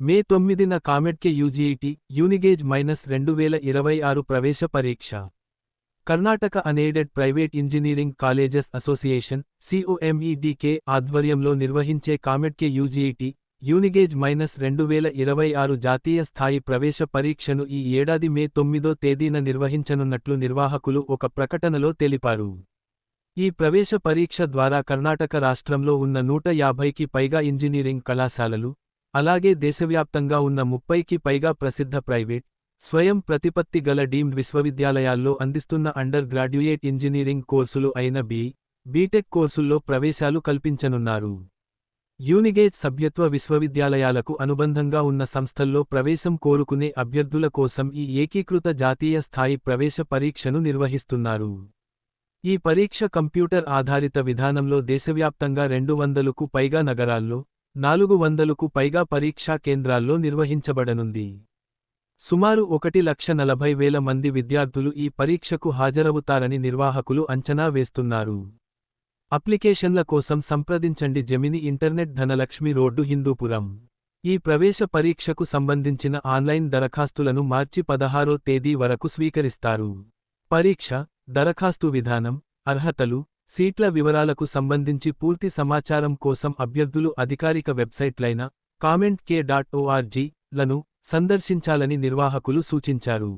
మే 9న కామెడ్కే యూజీఈటీ యూనిగేజ్ -2026 ప్రవేశ పరీక్ష. Karnataka unaided private engineering colleges association COMEDK ఆధ్వర్యంలో నిర్వహించే కామెడ్కే యూజీఈటీ యూనిగేజ్ -2026 జాతీయ స్థాయి ప్రవేశ పరీక్షను ఈ ఏడాది మే 9వ తేదీన నిర్వహించనున్నట్లు నిర్వాహకులు ఒక ప్రకటనలో తెలిపారు. ఈ ప్రవేశ పరీక్ష ద్వారా కర్ణాటక రాష్ట్రంలో ఉన్న 150కి పైగా ఇంజనీరింగ్ కళాశాలలు, అలాగే దేశవ్యాప్తంగా ఉన్న 30కి పైగా ప్రసిద్ధ ప్రైవేట్, స్వయం ప్రతిపత్తి గల డీమ్డ్ విశ్వవిద్యాలయాల్లో అందిస్తున్న అండర్ గ్రాడ్యుయేట్ ఇంజనీరింగ్ కోర్సులు అయిన బీటెక్ కోర్సుల్లో ప్రవేశాలు కల్పించనున్నారు. యూనిగేజ్ సభ్యత్వ విశ్వవిద్యాలయాలకు అనుబంధంగా ఉన్న సంస్థల్లో ప్రవేశం కోరుకునే అభ్యర్థుల కోసం ఈ ఏకీకృత జాతీయ స్థాయి ప్రవేశ పరీక్షను నిర్వహిస్తున్నారు. ఈ పరీక్ష కంప్యూటర్ ఆధారిత విధానంలో దేశవ్యాప్తంగా 200కు పైగా నగరాల్లో, 400కు పైగా పరీక్షా కేంద్రాల్లో నిర్వహించబడనుంది. సుమారు 1,40,000 మంది విద్యార్థులు ఈ పరీక్షకు హాజరవుతారని నిర్వాహకులు అంచనా వేస్తున్నారు. అప్లికేషన్ల కోసం సంప్రదించండి Gemini internet Dhanalakshmi road Hindupuram. ఈ ప్రవేశ పరీక్షకు సంబంధించిన ఆన్లైన్ దరఖాస్తులను మార్చి 16వ తేదీ వరకు స్వీకరిస్తారు. పరీక్ష, దరఖాస్తు విధానం, అర్హతలు, సీట్ల వివరాలకు సంబంధించి పూర్తి సమాచారం కోసం అభ్యర్థులు అధికారిక వెబ్సైట్లైన comeedk.org లను సందర్శించాలని నిర్వాహకులు సూచించారు.